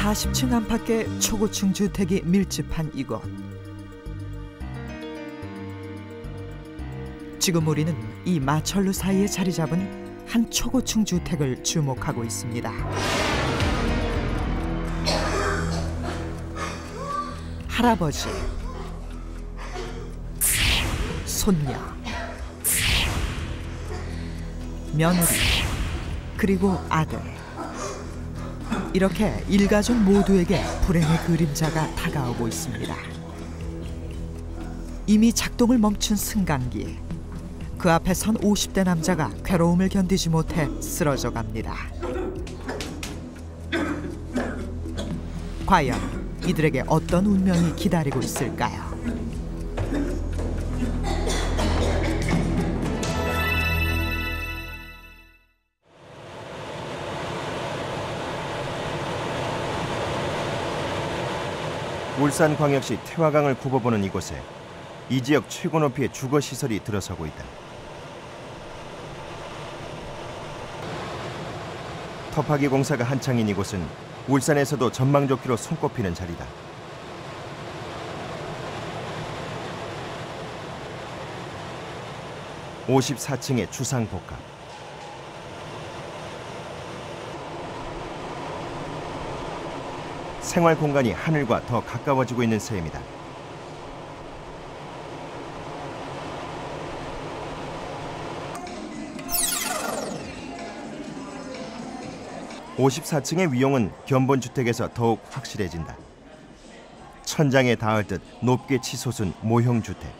40층 안팎의 초고층 주택이 밀집한 이곳. 지금 우리는 이 마철루 사이에 자리 잡은 한 초고층 주택을 주목하고 있습니다. 할아버지, 손녀, 며느리, 그리고 아들. 이렇게 일가족 모두에게 불행의 그림자가 다가오고 있습니다. 이미 작동을 멈춘 승강기. 그 앞에 선 50대 남자가 괴로움을 견디지 못해 쓰러져 갑니다. 과연 이들에게 어떤 운명이 기다리고 있을까요? 울산광역시 태화강을 굽어보는 이곳에 이 지역 최고 높이의 주거시설이 들어서고 있다. 터파기 공사가 한창인 이곳은 울산에서도 전망 좋기로 손꼽히는 자리다. (54층의) 주상복합. 생활 공간이 하늘과 더 가까워지고 있는 셈이다. (54층의) 위용은 견본주택에서 더욱 확실해진다. 천장에 닿을 듯 높게 치솟은 모형주택.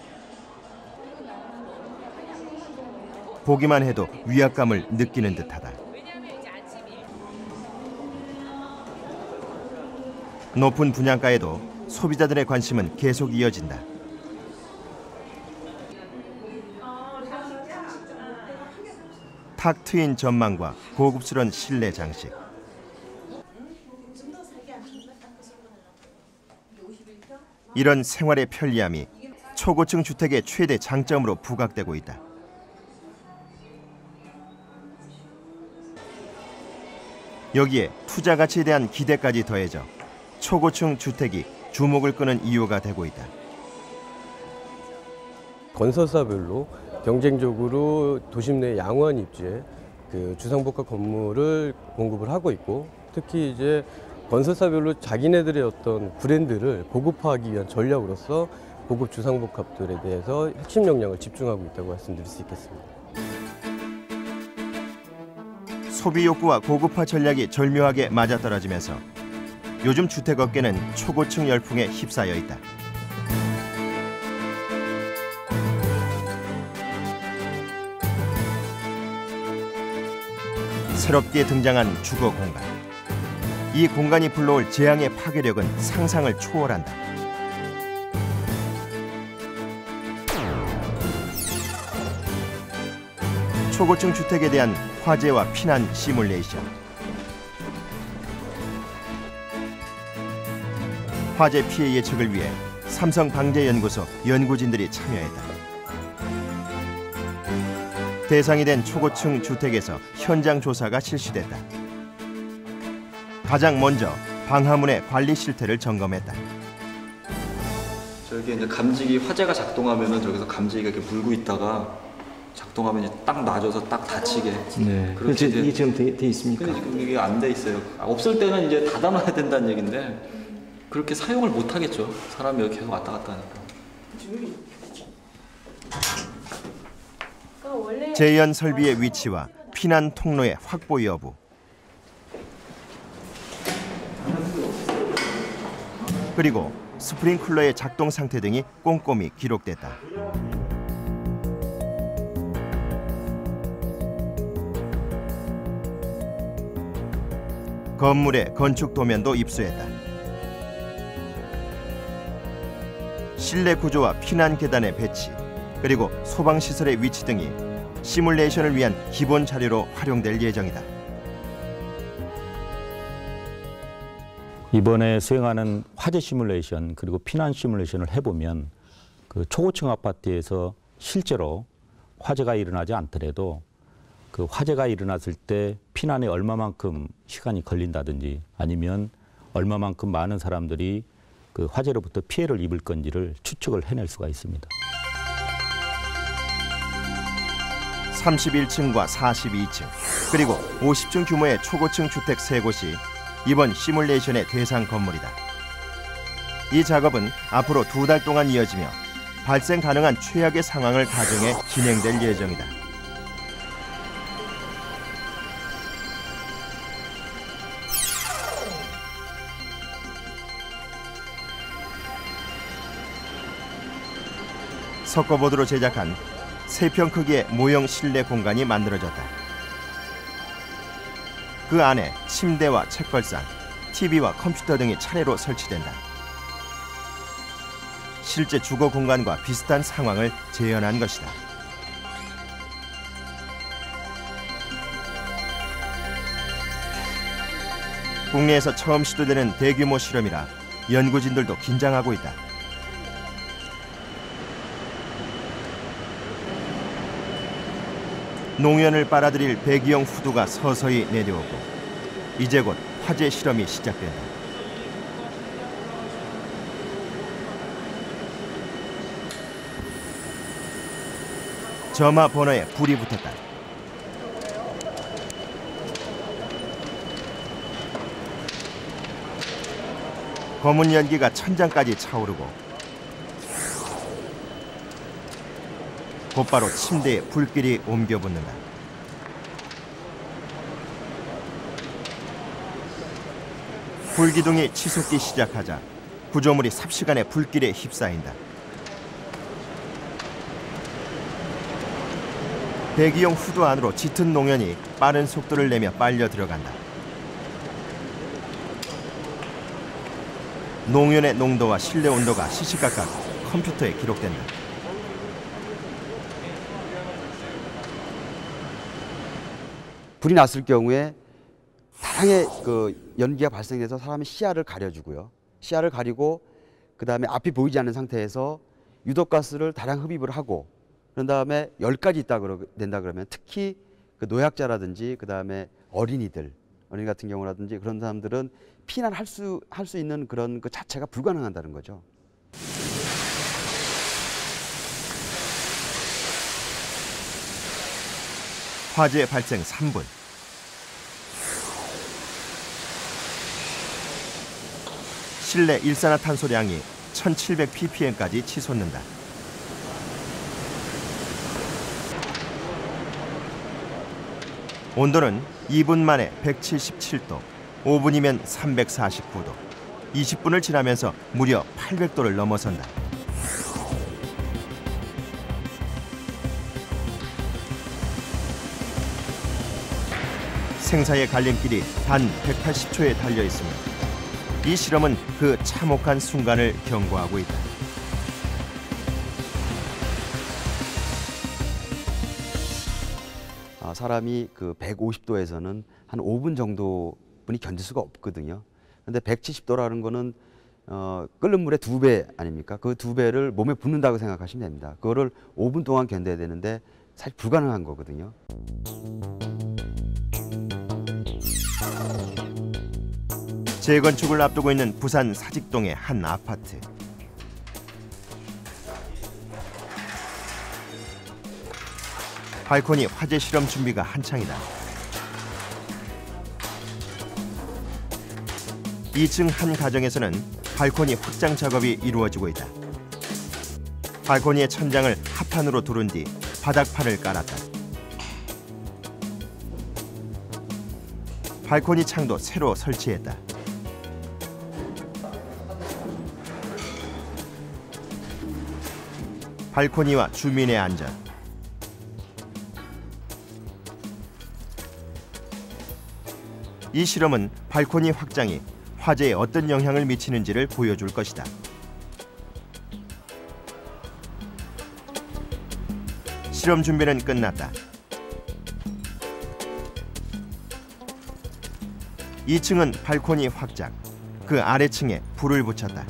보기만 해도 위압감을 느끼는 듯하다. 높은 분양가에도 소비자들의 관심은 계속 이어진다. 탁 트인 전망과 고급스러운 실내 장식. 이런 생활의 편리함이 초고층 주택의 최대 장점으로 부각되고 있다. 여기에 투자 가치에 대한 기대까지 더해져 초고층 주택이 주목을 끄는 이유가 되고 있다. 건설사별로 경쟁적으로 도심 내 양호한 입지에 주상복합 건물을 공급을 하고 있고, 특히 이제 건설사별로 자기네들의 어떤 브랜드를 고급화하기 위한 전략으로서 고급 주상복합들에 대해서 핵심 역량을 집중하고 있다고 말씀드릴 수 있겠습니다. 소비 욕구와 고급화 전략이 절묘하게 맞아떨어지면서 요즘 주택업계는 초고층 열풍에 휩싸여 있다. 새롭게 등장한 주거 공간. 이 공간이 불러올 재앙의 파괴력은 상상을 초월한다. 초고층 주택에 대한 화재와 피난 시뮬레이션. 화재 피해 예측을 위해 삼성방재연구소 연구진들이 참여했다. 대상이 된 초고층 주택에서 현장 조사가 실시됐다. 가장 먼저 방화문의 관리 실태를 점검했다. 저기 이제 감지기 화재가 작동하면은 저기서 감지기가 이렇게 불고 있다가 작동하면 이제 딱 놔줘서 딱 닫히게. 네. 그렇게 이게 지금 돼 있습니까? 근데 지금 이게 안 돼 있어요. 없을 때는 이제 닫아놔야 된다는 얘긴데 그렇게 사용을 못 하겠죠. 사람이 여기 계속 왔다 갔다 하니까. 재현 설비의 위치와 피난 통로의 확보 여부. 그리고 스프링클러의 작동 상태 등이 꼼꼼히 기록됐다. 건물의 건축 도면도 입수했다. 실내 구조와 피난 계단의 배치, 그리고 소방시설의 위치 등이 시뮬레이션을 위한 기본 자료로 활용될 예정이다. 이번에 수행하는 화재 시뮬레이션 그리고 피난 시뮬레이션을 해보면 그 초고층 아파트에서 실제로 화재가 일어나지 않더라도 그 화재가 일어났을 때 피난에 얼마만큼 시간이 걸린다든지 아니면 얼마만큼 많은 사람들이 그 화재로부터 피해를 입을 건지를 추측을 해낼 수가 있습니다. 31층과 42층 그리고 50층 규모의 초고층 주택 3곳이 이번 시뮬레이션의 대상 건물이다. 이 작업은 앞으로 2달 동안 이어지며 발생 가능한 최악의 상황을 가정해 진행될 예정이다. 석고보드로 제작한 3평 크기의 모형 실내 공간이 만들어졌다. 그 안에 침대와 책걸상, TV와 컴퓨터 등이 차례로 설치된다. 실제 주거 공간과 비슷한 상황을 재현한 것이다. 국내에서 처음 시도되는 대규모 실험이라 연구진들도 긴장하고 있다. 농연을 빨아들일 배기용 후드가 서서히 내려오고 이제 곧 화재 실험이 시작된다. 점화 버너에 불이 붙었다. 검은 연기가 천장까지 차오르고 곧바로 침대에 불길이 옮겨 붙는다. 불기둥이 치솟기 시작하자 구조물이 삽시간에 불길에 휩싸인다. 배기용 후드 안으로 짙은 농연이 빠른 속도를 내며 빨려 들어간다. 농연의 농도와 실내 온도가 시시각각 컴퓨터에 기록된다. 불이 났을 경우에 다량의 그 연기가 발생해서 사람의 시야를 가려주고요. 시야를 가리고 그다음에 앞이 보이지 않는 상태에서 유독가스를 다량 흡입을 하고 그런 다음에 열까지 된다 그러면 특히 그 노약자라든지 그다음에 어린이 같은 경우라든지 그런 사람들은 피난할 수 있는 그런 그 자체가 불가능하다는 거죠. 화재 발생 3분. 실내 일산화탄소량이 1700ppm까지 치솟는다. 온도는 2분 만에 177도, 5분이면 349도, 20분을 지나면서 무려 800도를 넘어선다. 생사의 갈림길이 단 180초에 달려 있으며 이 실험은 그 참혹한 순간을 경고하고 있다. 사람이 그 150도에서는 한 5분 정도뿐이 견딜 수가 없거든요. 그런데 170도라는 거는 끓는 물의 2배 아닙니까? 그 2배를 몸에 붓는다고 생각하시면 됩니다. 그거를 5분 동안 견뎌야 되는데 사실 불가능한 거거든요. 재건축을 앞두고 있는 부산 사직동의 한 아파트. 발코니 화재 실험 준비가 한창이다. 2층 한 가정에서는 발코니 확장 작업이 이루어지고 있다. 발코니의 천장을 합판으로 두른 뒤 바닥판을 깔았다. 발코니 창도 새로 설치했다. 발코니와 주민의 안전. 이 실험은 발코니 확장이 화재에 어떤 영향을 미치는지를 보여줄 것이다. 실험 준비는 끝났다. 2층은 발코니 확장, 그 아래층에 불을 붙였다.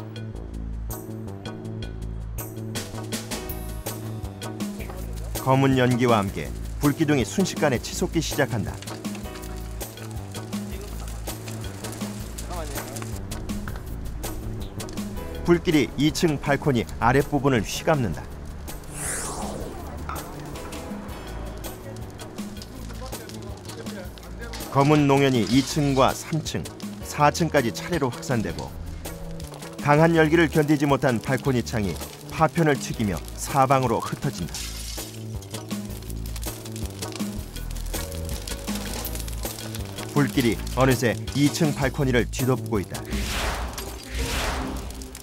검은 연기와 함께 불기둥이 순식간에 치솟기 시작한다. 불길이 2층 발코니 아랫부분을 휘감는다. 검은 농연이 2층과 3층, 4층까지 차례로 확산되고 강한 열기를 견디지 못한 발코니 창이 파편을 튀기며 사방으로 흩어진다. 불길이 어느새 2층 발코니를 뒤덮고 있다.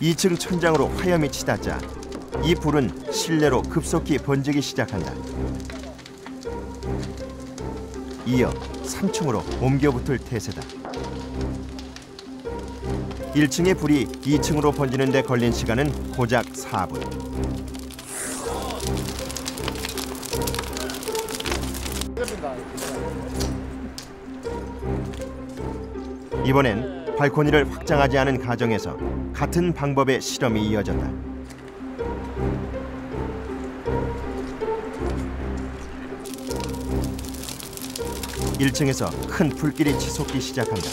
2층 천장으로 화염이 치닫자 이 불은 실내로 급속히 번지기 시작한다. 이어 3층으로 옮겨붙을 태세다. 1층의 불이 2층으로 번지는 데 걸린 시간은 고작 4분. 이번엔 발코니를 확장하지 않은 가정에서 같은 방법의 실험이 이어졌다. 1층에서 큰 불길이 치솟기 시작한다.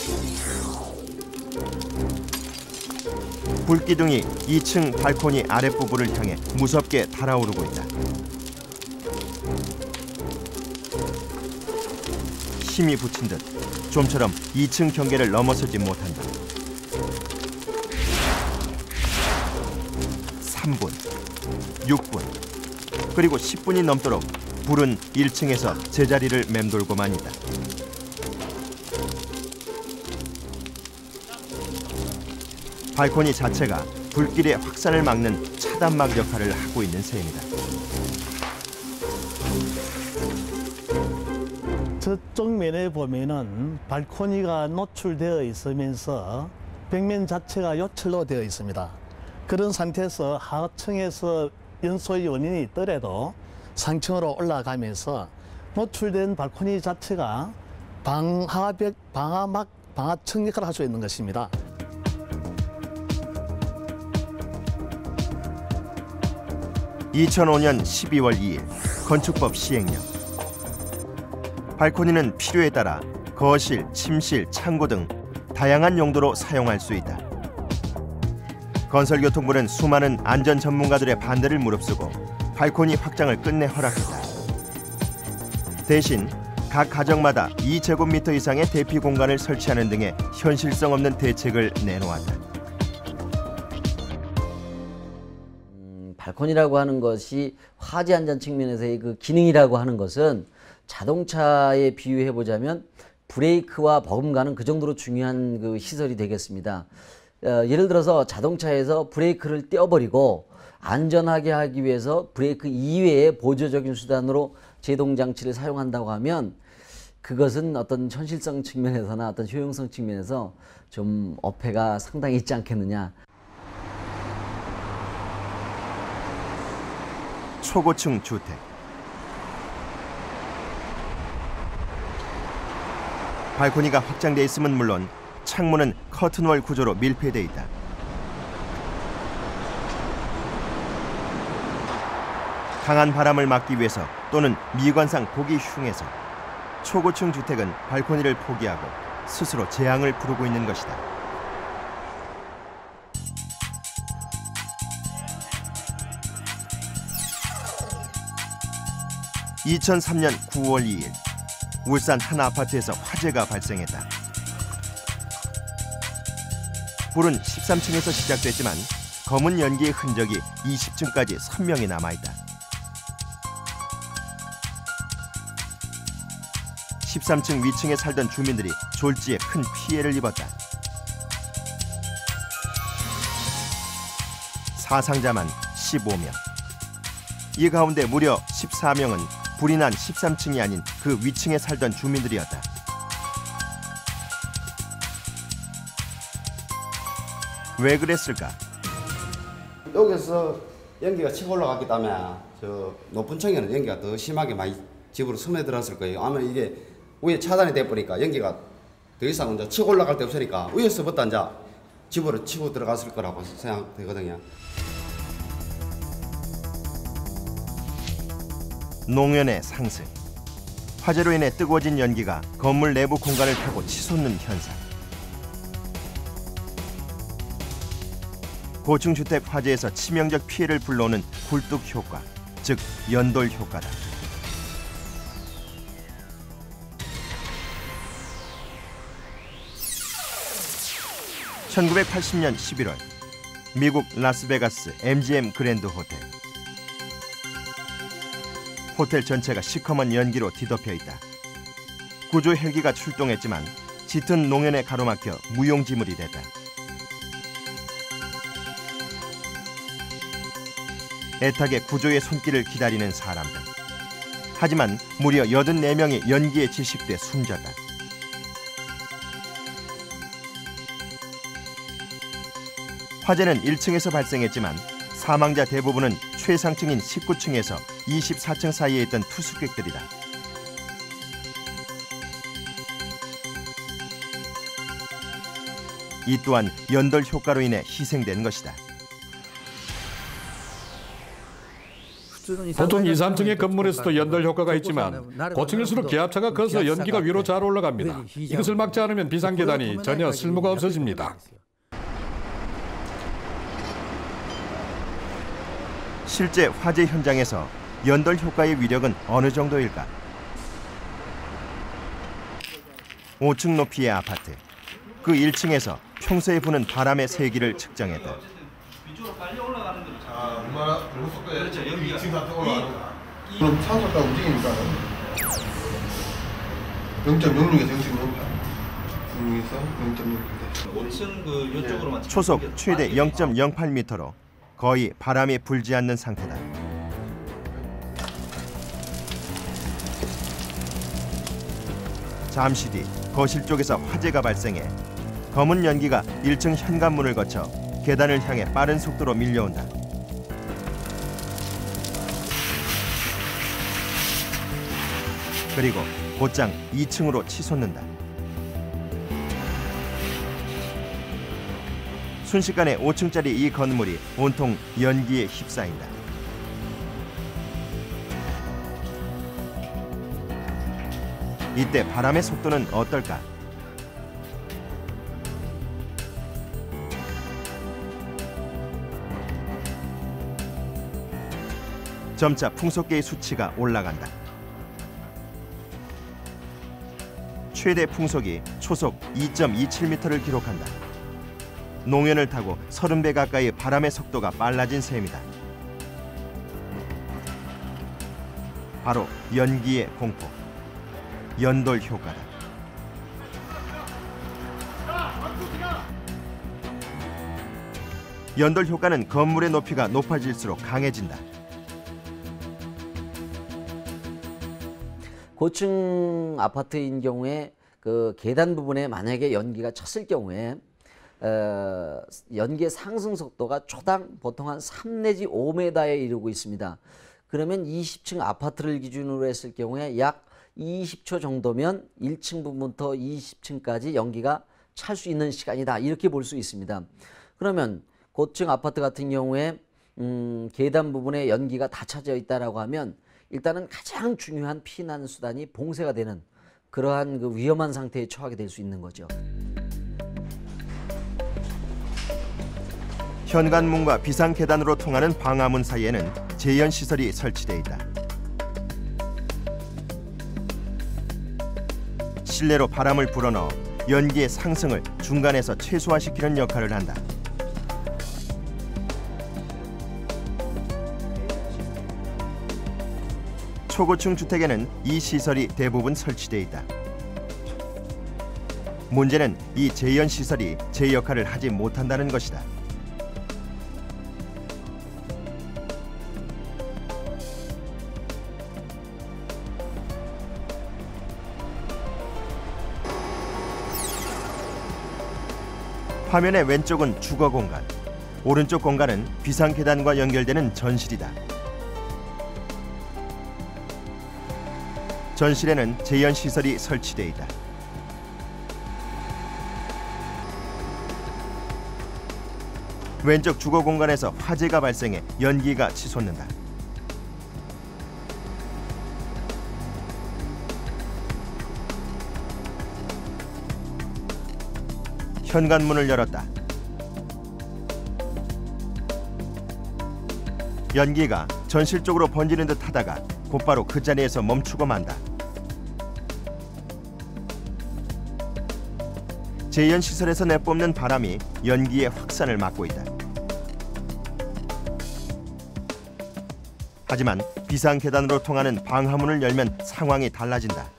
불기둥이 2층 발코니 아랫부분을 향해 무섭게 달아오르고 있다. 힘이 붙인 듯 좀처럼 2층 경계를 넘어서지 못한다. 3분, 6분, 그리고 10분이 넘도록 불은 1층에서 제자리를 맴돌고만 있다. 발코니 자체가 불길의 확산을 막는 차단막 역할을 하고 있는 셈이다. 저쪽 면에 보면은 발코니가 노출되어 있으면서 벽면 자체가 요철로 되어 있습니다. 그런 상태에서 하층에서 연소의 원인이 있더라도 상층으로 올라가면서 노출된 발코니 자체가 방화벽, 방화막, 방화층 역할을 할 수 있는 것입니다. (2005년 12월 2일) 건축법 시행령. 발코니는 필요에 따라 거실, 침실, 창고 등 다양한 용도로 사용할 수 있다. 건설교통부는 수많은 안전 전문가들의 반대를 무릅쓰고 발코니 확장을 끝내 허락했다. 대신 각 가정마다 2제곱미터 이상의 대피 공간을 설치하는 등의 현실성 없는 대책을 내놓았다. 발코니라고 하는 것이 화재 안전 측면에서의 그 기능이라고 하는 것은 자동차에 비유해 보자면 브레이크와 버금가는 그 정도로 중요한 그 시설이 되겠습니다. 예를 들어서 자동차에서 브레이크를 떼어버리고 안전하게 하기 위해서 브레이크 이외의 보조적인 수단으로 제동 장치를 사용한다고 하면 그것은 어떤 현실성 측면에서나 어떤 효용성 측면에서 좀 어폐가 상당히 있지 않겠느냐. 초고층 주택. 발코니가 확장돼 있음은 물론 창문은 커튼월 구조로 밀폐돼 있다. 강한 바람을 막기 위해서 또는 미관상 보기 흉해서 초고층 주택은 발코니를 포기하고 스스로 재앙을 부르고 있는 것이다. (2003년 9월 2일) 울산 한 아파트에서 화재가 발생했다. 불은 13층에서 시작됐지만 검은 연기의 흔적이 20층까지 선명히 남아있다. 13층 위층에 살던 주민들이 졸지에 큰 피해를 입었다. 사상자만 15명. 이 가운데 무려 14명은 불이 난 13층이 아닌 그 위층에 살던 주민들이었다. 왜 그랬을까? 여기서 연기가 치고 올라갔기 때문에 저 높은 층에는 연기가 더 심하게 많이 집으로 스며들었을 거예요. 아마 이게 위에 차단이 돼 버리니까 연기가 더 이상 이제 치고 올라갈 데 없으니까 위에서부터 이제 집으로 치고 들어갔을 거라고 생각되거든요. 농연의 상승. 화재로 인해 뜨거워진 연기가 건물 내부 공간을 타고 치솟는 현상. 고층 주택 화재에서 치명적 피해를 불러오는 굴뚝 효과, 즉 연돌 효과다. (1980년 11월) 미국 라스베가스 MGM 그랜드 호텔. 호텔 전체가 시커먼 연기로 뒤덮여 있다. 구조 헬기가 출동했지만 짙은 농연에 가로막혀 무용지물이 됐다. 애타게 구조의 손길을 기다리는 사람들. 하지만 무려 84명이 연기에 질식돼 숨졌다. 화재는 1층에서 발생했지만 사망자 대부분은 최상층인 19층에서 24층 사이에 있던 투숙객들이다. 이 또한 연돌 효과로 인해 희생된 것이다. 보통 2, 3층의 건물에서도 연돌 효과가 있지만 고층일수록 기압차가 커서 연기가 위로 잘 올라갑니다. 이것을 막지 않으면 비상계단이 전혀 쓸모가 없어집니다. 실제 화재 현장에서 연돌 효과의 위력은 어느 정도일까? 5층 높이의 아파트. 그 1층에서 평소에 부는 바람의 세기를 측정했다. 위쪽으로 빨리 올라가는 대로 자, 얼마나 불고 속도에 그렇죠. 여기가 2층 상태 올라가는 그럼 산소가 움직이니까 0.06에서 0.08. 5층 그 이쪽으로만 초속 최대 0.08m로 거의 바람이 불지 않는 상태다. 잠시 뒤 거실 쪽에서 화재가 발생해 검은 연기가 1층 현관문을 거쳐 계단을 향해 빠른 속도로 밀려온다. 그리고 곧장 2층으로 치솟는다. 순식간에 5층짜리 이 건물이 온통 연기에 휩싸인다. 이때 바람의 속도는 어떨까? 점차 풍속계의 수치가 올라간다. 최대 풍속이 초속 2.27m를 기록한다. 농연을 타고 30배 가까이 바람의 속도가 빨라진 셈이다. 바로 연기의 공포, 연돌 효과다. 연돌 효과는 건물의 높이가 높아질수록 강해진다. 고층 아파트인 경우에 그 계단 부분에 만약에 연기가 쳤을 경우에 연기의 상승 속도가 초당 보통 한 3 내지 5m에 이르고 있습니다. 그러면 20층 아파트를 기준으로 했을 경우에 약 20초 정도면 1층 부분부터 20층까지 연기가 찰 수 있는 시간이다. 이렇게 볼 수 있습니다. 그러면 고층 아파트 같은 경우에 계단 부분에 연기가 다 차져 있다라고 하면 일단은 가장 중요한 피난 수단이 봉쇄가 되는 그러한 그 위험한 상태에 처하게 될 수 있는 거죠. 현관문과 비상계단으로 통하는 방화문 사이에는 제연시설이 설치되어 있다. 실내로 바람을 불어넣어 연기의 상승을 중간에서 최소화시키는 역할을 한다. 초고층 주택에는 이 시설이 대부분 설치되어 있다. 문제는 이 제연시설이 제 역할을 하지 못한다는 것이다. 화면의 왼쪽은 주거 공간, 오른쪽 공간은 비상계단과 연결되는 전실이다. 전실에는 제연시설이 설치되어 있다. 왼쪽 주거 공간에서 화재가 발생해 연기가 치솟는다. 현관문을 열었다. 연기가 전실 쪽으로 번지는 듯 하다가 곧바로 그 자리에서 멈추고 만다. 제연시설에서 내뿜는 바람이 연기의 확산을 막고 있다. 하지만 비상계단으로 통하는 방화문을 열면 상황이 달라진다.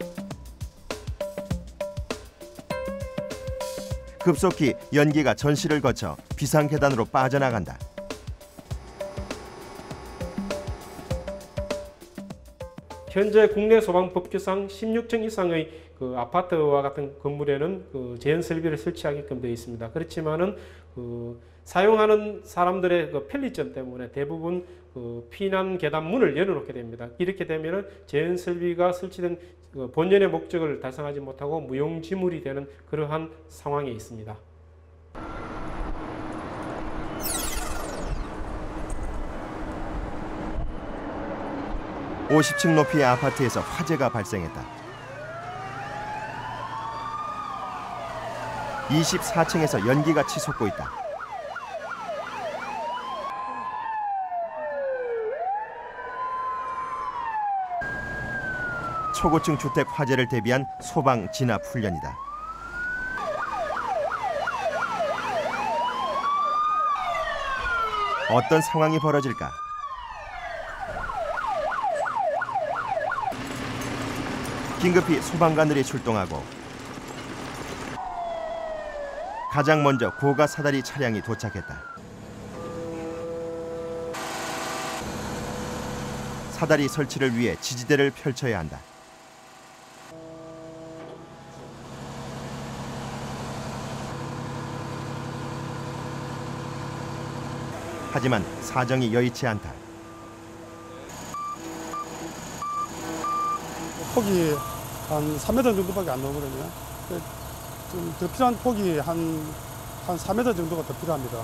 급속히 연기가 전실을 거쳐 비상계단으로 빠져나간다. 현재 국내 소방법규상 16층 이상의 그 아파트와 같은 건물에는 그 제연 설비를 설치하게끔 되어 있습니다. 그렇지만은 그 사용하는 사람들의 그 편리점 때문에 대부분 그 피난 계단 문을 열어놓게 됩니다. 이렇게 되면은 제연 설비가 설치된 그 본연의 목적을 달성하지 못하고 무용지물이 되는 그러한 상황에 있습니다. (50층) 높이의 아파트에서 화재가 발생했다. 24층에서 연기가 치솟고 있다. 초고층 주택 화재를 대비한 소방 진압 훈련이다. 어떤 상황이 벌어질까? 긴급히 소방관들이 출동하고 가장 먼저 고가 사다리 차량이 도착했다. 사다리 설치를 위해 지지대를 펼쳐야 한다. 하지만 사정이 여의치 않다. 폭이 한 3m 정도밖에 안 나오거든요. 좀 더 필요한 폭이 한 4m 정도가 더 필요합니다.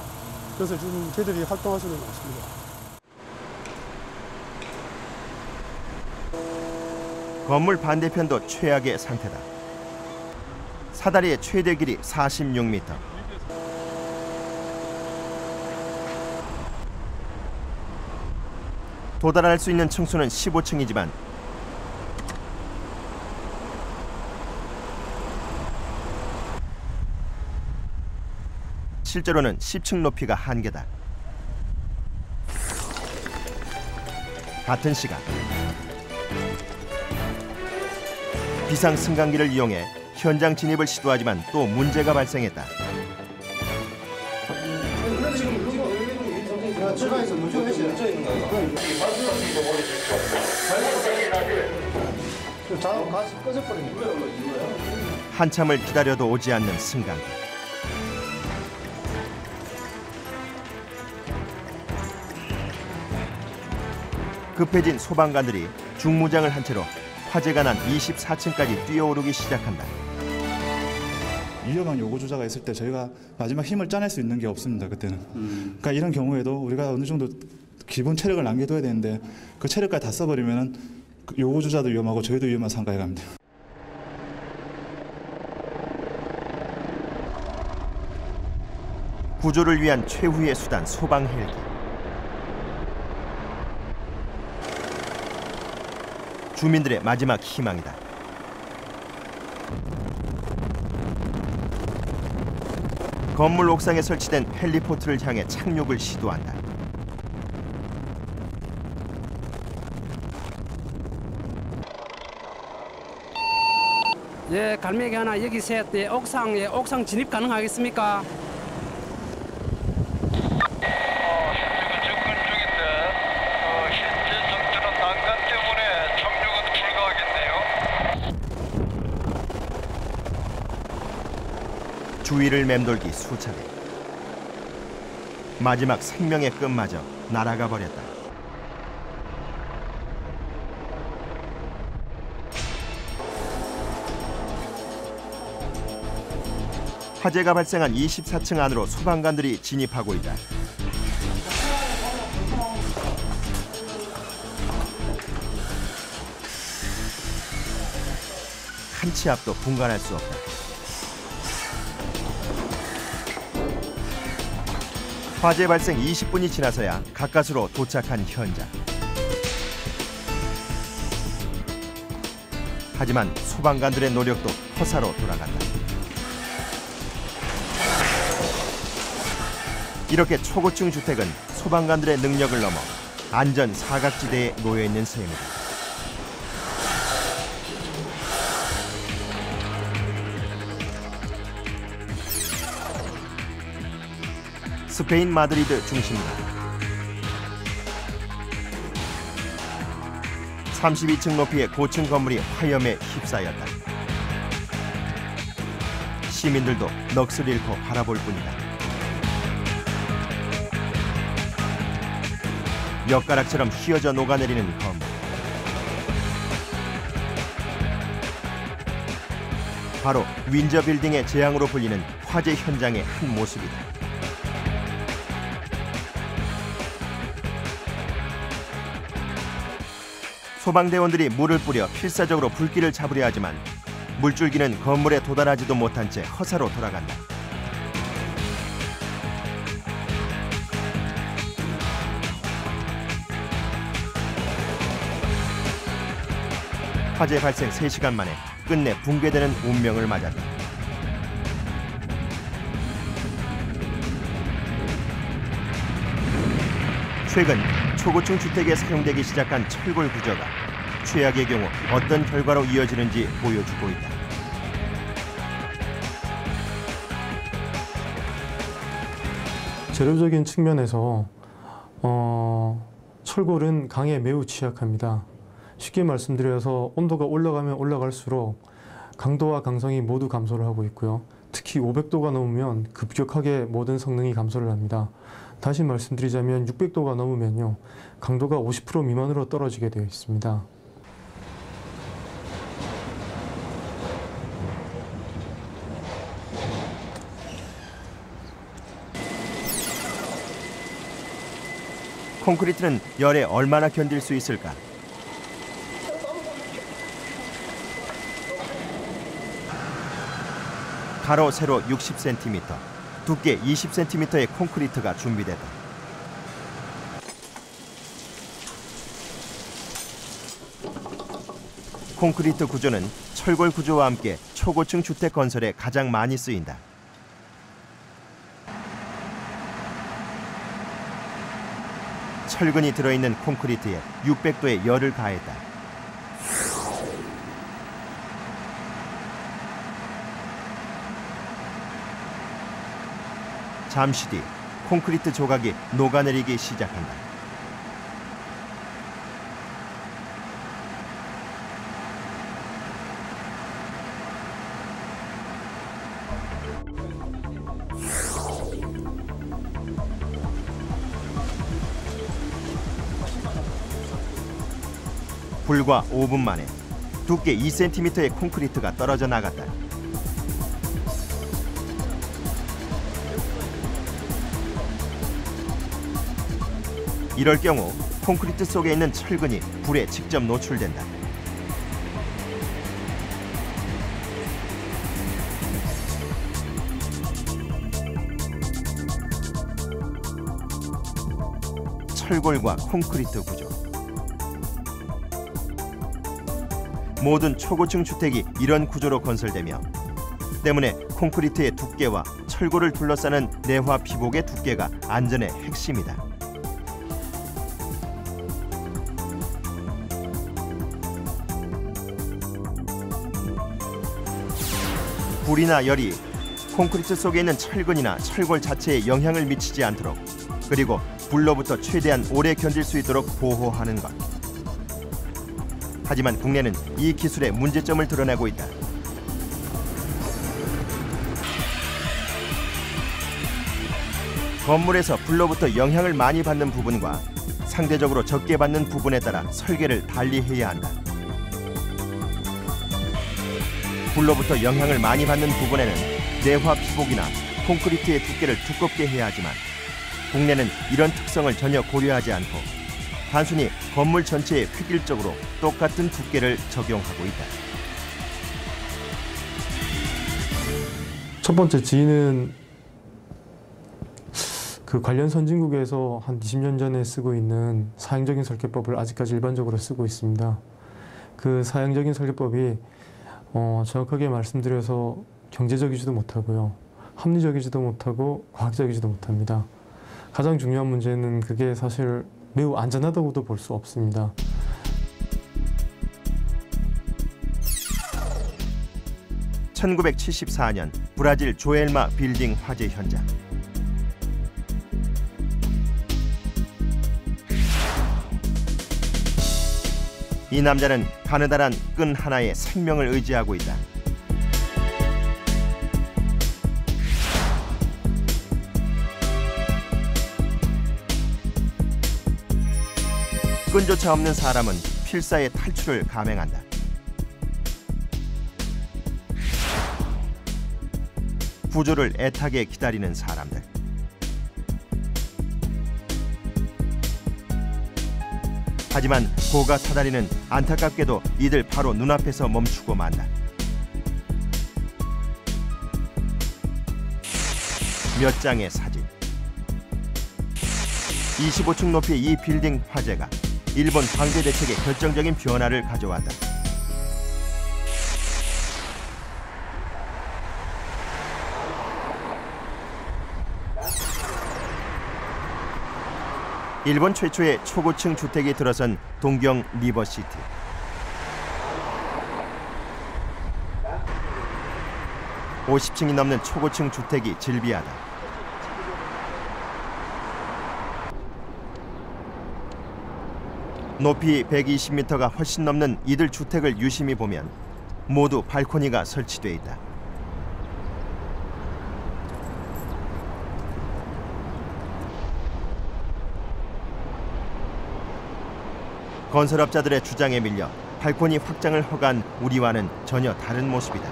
그래서 지금 저희들이 활동할 수는 없습니다. 건물 반대편도 최악의 상태다. 사다리의 최대 길이 46m. 도달할 수 있는 층수는 15층이지만 실제로는 10층 높이가 한계다. 같은 시간 비상 승강기를 이용해 현장 진입을 시도하지만 또 문제가 발생했다. 한참을 기다려도 오지 않는 승강기. 급해진 소방관들이 중무장을 한 채로 화재가 난 24층까지 뛰어오르기 시작한다. 위험한 요구 주자가 있을 때 저희가 마지막 힘을 짜낼 수 있는 게 없습니다. 그때는. 그러니까 이런 경우에도 우리가 어느 정도 기본 체력을 남겨둬야 되는데 그 체력까지 다 써버리면은 요구 주자도 위험하고 저희도 위험한 상가에 갑니다. 구조를 위한 최후의 수단 소방 헬기. 주민들의 마지막 희망이다. 건물 옥상에 설치된 헬리포트를 향해 착륙을 시도한다. 예, 갈매기 하나 여기 셋, 예, 옥상 진입 가능하겠습니까? 주위를 맴돌기 수차례. 마지막 생명의 끈마저 날아가 버렸다. 화재가 발생한 24층 안으로 소방관들이 진입하고 있다. 한 치 앞도 분간할 수 없다. 화재 발생 20분이 지나서야 가까스로 도착한 현장. 하지만 소방관들의 노력도 허사로 돌아간다. 이렇게 초고층 주택은 소방관들의 능력을 넘어 안전 사각지대에 놓여 있는 셈입니다. 스페인 마드리드 중심가 32층 높이의 고층 건물이 화염에 휩싸였다. 시민들도 넋을 잃고 바라볼 뿐이다. 엿가락처럼 휘어져 녹아내리는 건물. 바로 윈저 빌딩의 재앙으로 불리는 화재 현장의 한 모습이다. 소방대원들이 물을 뿌려 필사적으로 불길을 잡으려 하지만 물줄기는 건물에 도달하지도 못한 채 허사로 돌아간다. 화재 발생 3시간 만에 끝내 붕괴되는 운명을 맞았다. 최근 초고층 주택에 사용되기 시작한 철골 구조가 최악의 경우 어떤 결과로 이어지는지 보여주고 있다. 재료적인 측면에서 철골은 강에 매우 취약합니다. 쉽게 말씀드려서 온도가 올라가면 올라갈수록 강도와 강성이 모두 감소를 하고 있고요. 특히 500도가 넘으면 급격하게 모든 성능이 감소를 합니다. 다시 말씀드리자면 600도가 넘으면요, 강도가 50% 미만으로 떨어지게 되어 있습니다. 콘크리트는 열에 얼마나 견딜 수 있을까? 가로 세로 60cm, 두께 20cm의 콘크리트가 준비됐다. 콘크리트 구조는 철골 구조와 함께 초고층 주택 건설에 가장 많이 쓰인다. 철근이 들어있는 콘크리트에 600도의 열을 가했다. 잠시 뒤 콘크리트 조각이 녹아내리기 시작한다. 불과 5분 만에 두께 2cm의 콘크리트가 떨어져 나갔다. 이럴 경우 콘크리트 속에 있는 철근이 불에 직접 노출된다. 철골과 콘크리트 구조. 모든 초고층 주택이 이런 구조로 건설되며 때문에 콘크리트의 두께와 철골을 둘러싸는 내화 피복의 두께가 안전의 핵심이다. 불이나 열이 콘크리트 속에 있는 철근이나 철골 자체에 영향을 미치지 않도록, 그리고 불로부터 최대한 오래 견딜 수 있도록 보호하는 것. 하지만 국내는 이 기술의 문제점을 드러내고 있다. 건물에서 불로부터 영향을 많이 받는 부분과 상대적으로 적게 받는 부분에 따라 설계를 달리해야 한다. 불로부터 영향을 많이 받는 부분에는 내화 피복이나 콘크리트의 두께를 두껍게 해야 하지만 국내는 이런 특성을 전혀 고려하지 않고 단순히 건물 전체에 획일적으로 똑같은 두께를 적용하고 있다. 첫 번째 지인은 그 관련 선진국에서 한 20년 전에 쓰고 있는 사행적인 설계법을 아직까지 일반적으로 쓰고 있습니다. 그 사행적인 설계법이 정확하게 말씀드려서 경제적이지도 못하고요. 합리적이지도 못하고 과학적이지도 못합니다. 가장 중요한 문제는 그게 사실 매우 안전하다고도 볼 수 없습니다. (1974년) 브라질 조엘마 빌딩 화재 현장. 이 남자는 가느다란 끈 하나에 생명을 의지하고 있다. 끈조차 없는 사람은 필사의 탈출을 감행한다. 구조를 애타게 기다리는 사람들. 하지만 고가 사다리는 안타깝게도 이들 바로 눈앞에서 멈추고 만다. 몇 장의 사진. 25층 높이의 이 빌딩 화재가 일본 방제 대책에 결정적인 변화를 가져왔다. 일본 최초의 초고층 주택이 들어선 동경 리버시티. (50층이) 넘는 초고층 주택이 즐비하다. 높이 120m가 훨씬 넘는 이들 주택을 유심히 보면 모두 발코니가 설치돼 있다. 건설업자들의 주장에 밀려 발코니 확장을 허가한 우리와는 전혀 다른 모습이다.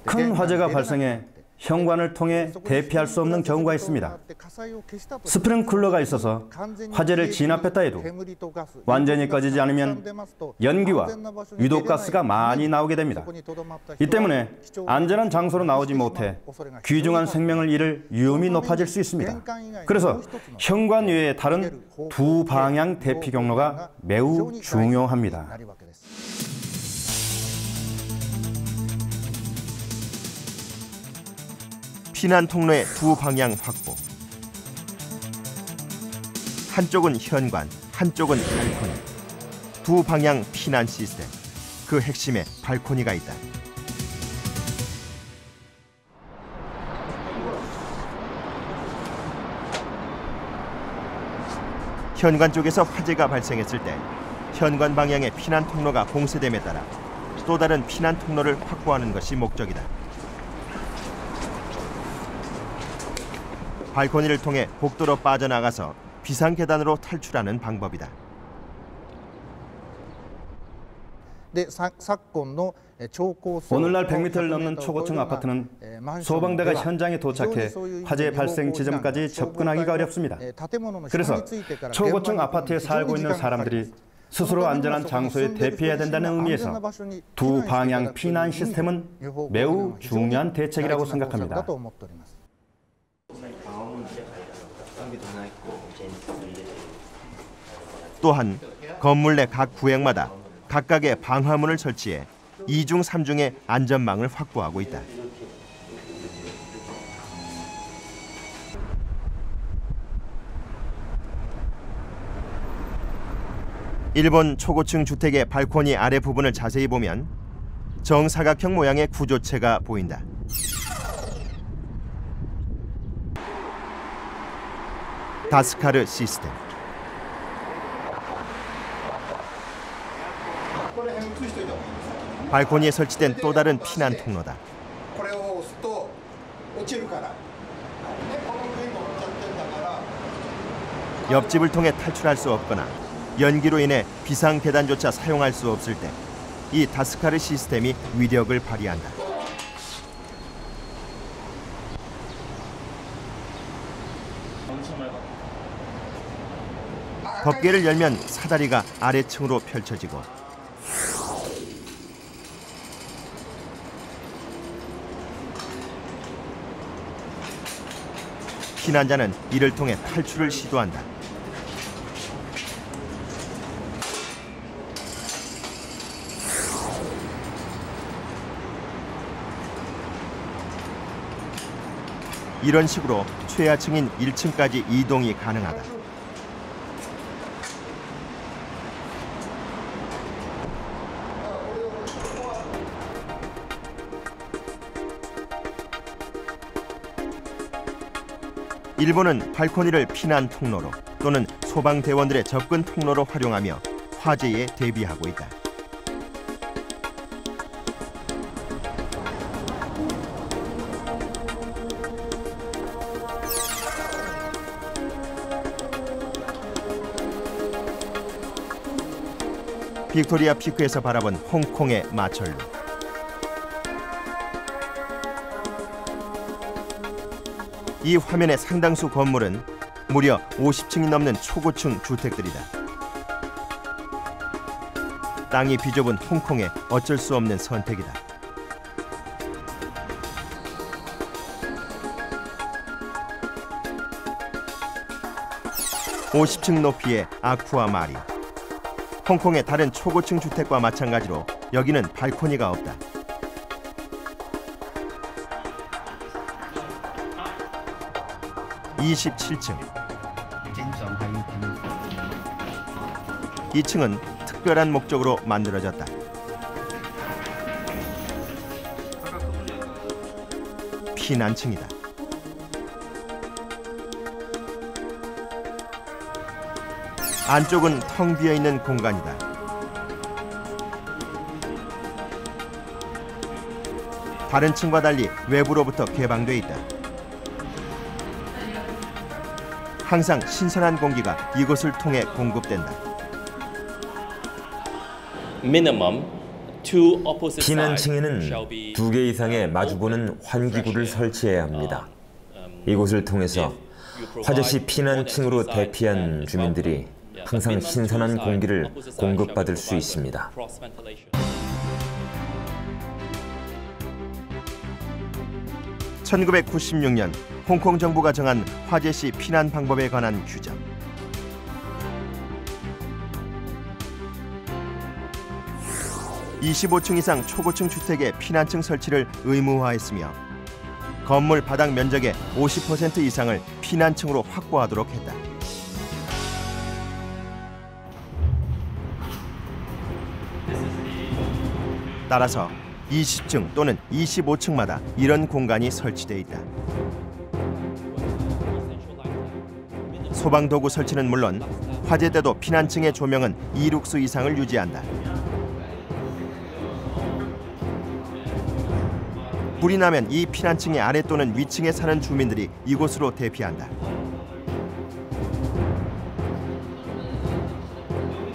큰 화재가 발생해 현관을 통해 대피할 수 없는 경우가 있습니다. 스프링클러가 있어서 화재를 진압했다 해도 완전히 꺼지지 않으면 연기와 유독가스가 많이 나오게 됩니다. 이 때문에 안전한 장소로 나오지 못해 귀중한 생명을 잃을 위험이 높아질 수 있습니다. 그래서 현관 외에 다른 두 방향 대피 경로가 매우 중요합니다. 피난 통로의 두 방향 확보. 한쪽은 현관, 한쪽은 발코니. 두 방향 피난 시스템. 그 핵심에 발코니가 있다. 현관 쪽에서 화재가 발생했을 때 현관 방향의 피난 통로가 봉쇄됨에 따라 또 다른 피난 통로를 확보하는 것이 목적이다. 발코니를 통해 복도로 빠져나가서 비상계단으로 탈출하는 방법이다. 오늘날 100m를 넘는 초고층 아파트는 소방대가 현장에 도착해 화재 발생 지점까지 접근하기가 어렵습니다. 그래서 초고층 아파트에 살고 있는 사람들이 스스로 안전한 장소에 대피해야 된다는 의미에서 두 방향 피난 시스템은 매우 중요한 대책이라고 생각합니다. 또한 건물 내 각 구획마다 각각의 방화문을 설치해 2중, 3중의 안전망을 확보하고 있다. 일본 초고층 주택의 발코니 아래 부분을 자세히 보면 정사각형 모양의 구조체가 보인다. 다스카르 시스템. 발코니에 설치된 또 다른 피난 통로다. 옆집을 통해 탈출할 수 없거나 연기로 인해 비상계단조차 사용할 수 없을 때 이 다스카르 시스템이 위력을 발휘한다. 덮개를 열면 사다리가 아래층으로 펼쳐지고 피난자는 이를 통해 탈출을 시도한다. 이런 식으로 최하층인 1층까지 이동이 가능하다. 일본은 발코니를 피난 통로로 또는 소방대원들의 접근 통로로 활용하며 화재에 대비하고 있다. 빅토리아 피크에서 바라본 홍콩의 마철루. 이 화면의 상당수 건물은 무려 50층이 넘는 초고층 주택들이다. 땅이 비좁은 홍콩에 어쩔 수 없는 선택이다. (50층) 높이의 아쿠아 마리. 홍콩의 다른 초고층 주택과 마찬가지로 여기는 발코니가 없다. (27층) 2층은 특별한 목적으로 만들어졌다. 피난층이다. 안쪽은 텅 비어있는 공간이다. 다른 층과 달리 외부로부터 개방돼 있다. 항상 신선한 공기가 이곳을 통해 공급된다. 피난층에는 2개 이상의 마주보는 환기구를 설치해야 합니다. 이곳을 통해서 화재 시 피난층으로 대피한 주민들이 항상 신선한 공기를 공급받을 수 있습니다. (1996년) 홍콩 정부가 정한 화재 시 피난 방법에 관한 규정. (25층) 이상 초고층 주택의 피난층 설치를 의무화했으며 건물 바닥 면적의 50% 이상을 피난층으로 확보하도록 했다. 따라서 20층 또는 25층마다 이런 공간이 설치돼 있다. 소방도구 설치는 물론 화재 때도 피난층의 조명은 2룩스 이상을 유지한다. 불이 나면 이 피난층의 아래 또는 위층에 사는 주민들이 이곳으로 대피한다.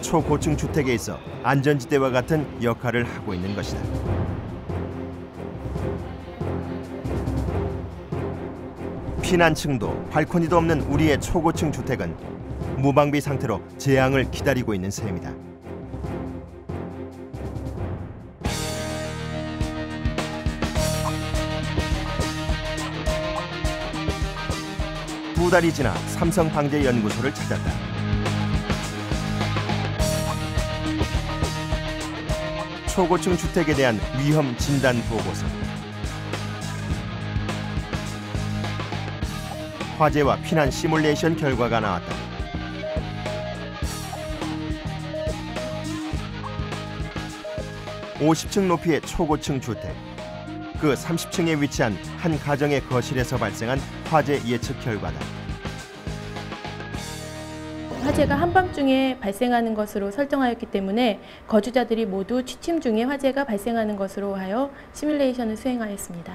초고층 주택에 있어 안전지대와 같은 역할을 하고 있는 것이다. 피난층도 발코니도 없는 우리의 초고층 주택은 무방비 상태로 재앙을 기다리고 있는 셈이다. 두 달이 지나 삼성방재연구소를 찾았다. 초고층 주택에 대한 위험 진단 보고서. 화재와 피난 시뮬레이션 결과가 나왔다. (50층) 높이의 초고층 주택. 그 30층에 위치한 한 가정의 거실에서 발생한 화재 예측 결과다. 화재가 한밤중에 발생하는 것으로 설정하였기 때문에 거주자들이 모두 취침 중에 화재가 발생하는 것으로 하여 시뮬레이션을 수행하였습니다.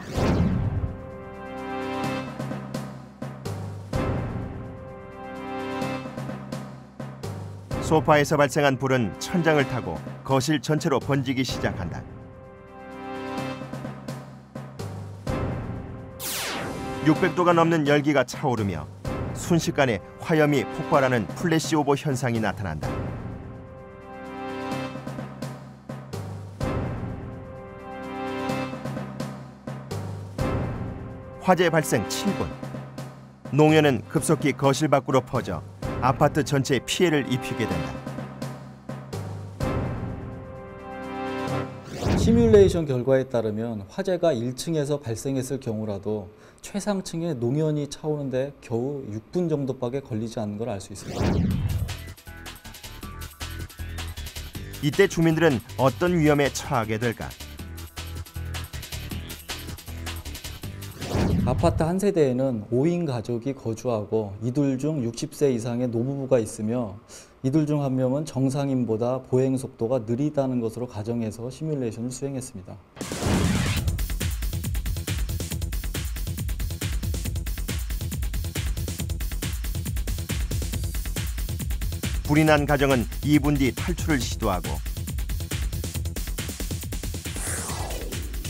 소파에서 발생한 불은 천장을 타고 거실 전체로 번지기 시작한다. (600도가) 넘는 열기가 차오르며 순식간에 화염이 폭발하는 플래시오버 현상이 나타난다. 화재 발생 7분. 농연은 급속히 거실 밖으로 퍼져 아파트 전체에 피해를 입히게 된다. 시뮬레이션 결과에 따르면 화재가 1층에서 발생했을 경우라도 최상층의 농연이 차오는데 겨우 6분 정도밖에 걸리지 않는 걸 알 수 있습니다. 이때 주민들은 어떤 위험에 처하게 될까? 아파트 한 세대에는 5인 가족이 거주하고 이들 중 60세 이상의 노부부가 있으며 이들 중 한 명은 정상인보다 보행 속도가 느리다는 것으로 가정해서 시뮬레이션을 수행했습니다. 불이 난 가정은 2분 뒤 탈출을 시도하고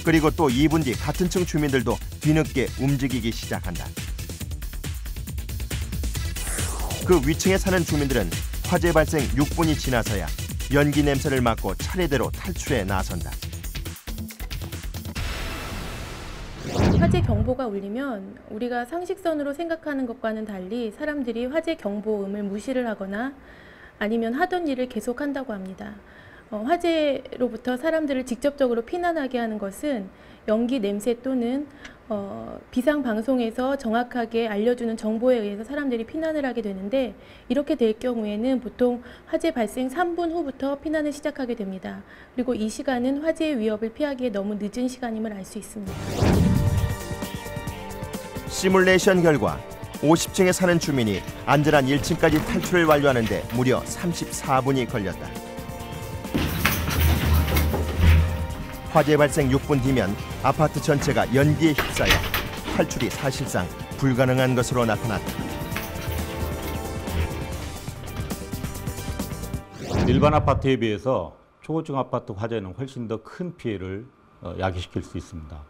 그리고 또 2분 뒤 같은 층 주민들도 뒤늦게 움직이기 시작한다. 그 위층에 사는 주민들은 화재 발생 6분이 지나서야 연기 냄새를 맡고 차례대로 탈출에 나선다. 화재 경보가 울리면 우리가 상식선으로 생각하는 것과는 달리 사람들이 화재 경보음을 무시를 하거나 아니면 하던 일을 계속한다고 합니다. 화재로부터 사람들을 직접적으로 피난하게 하는 것은 연기 냄새 또는 비상방송에서 정확하게 알려주는 정보에 의해서 사람들이 피난을 하게 되는데 이렇게 될 경우에는 보통 화재 발생 3분 후부터 피난을 시작하게 됩니다. 그리고 이 시간은 화재의 위협을 피하기에 너무 늦은 시간임을 알 수 있습니다. 시뮬레이션 결과 50층에 사는 주민이 안전한 1층까지 탈출을 완료하는 데 무려 34분이 걸렸다. 화재 발생 6분 뒤면 아파트 전체가 연기에 휩싸여 탈출이 사실상 불가능한 것으로 나타났다. 일반 아파트에 비해서 초고층 아파트 화재는 훨씬 더 큰 피해를 야기시킬 수 있습니다.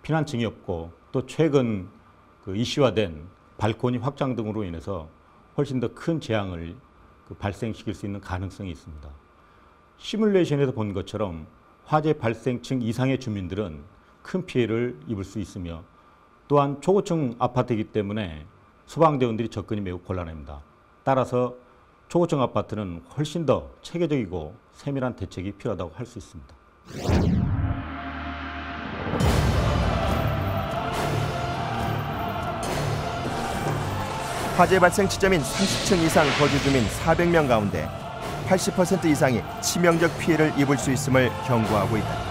피난층이 없고 또 최근 이슈화된 발코니 확장 등으로 인해서 훨씬 더 큰 재앙을 발생시킬 수 있는 가능성이 있습니다. 시뮬레이션에서 본 것처럼 화재 발생층 이상의 주민들은 큰 피해를 입을 수 있으며 또한 초고층 아파트이기 때문에 소방대원들이 접근이 매우 곤란합니다. 따라서 초고층 아파트는 훨씬 더 체계적이고 세밀한 대책이 필요하다고 할 수 있습니다. 화재 발생 지점인 30층 이상 거주 주민 400명 가운데 80% 이상이 치명적 피해를 입을 수 있음을 경고하고 있다.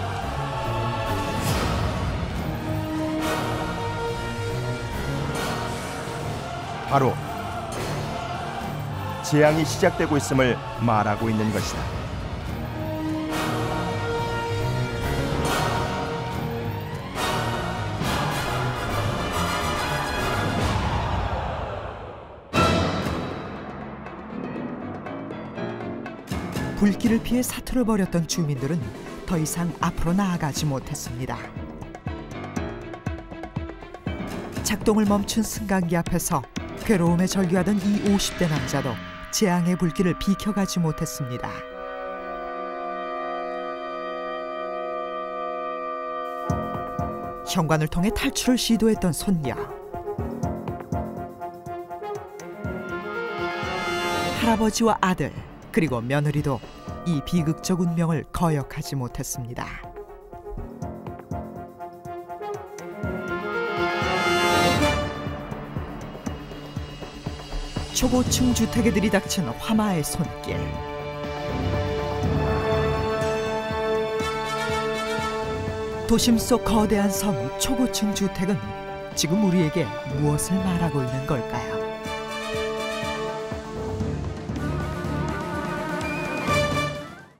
바로 재앙이 시작되고 있음을 말하고 있는 것이다. 불길을 피해 사투를 벌였던 주민들은 더 이상 앞으로 나아가지 못했습니다. 작동을 멈춘 승강기 앞에서 괴로움에 절규하던 이 50대 남자도 재앙의 불길을 비켜가지 못했습니다. 현관을 통해 탈출을 시도했던 손녀. 할아버지와 아들 그리고 며느리도 이 비극적 운명을 거역하지 못했습니다. 초고층 주택에 들이닥친 화마의 손길. 도심 속 거대한 섬 초고층 주택은 지금 우리에게 무엇을 말하고 있는 걸까요?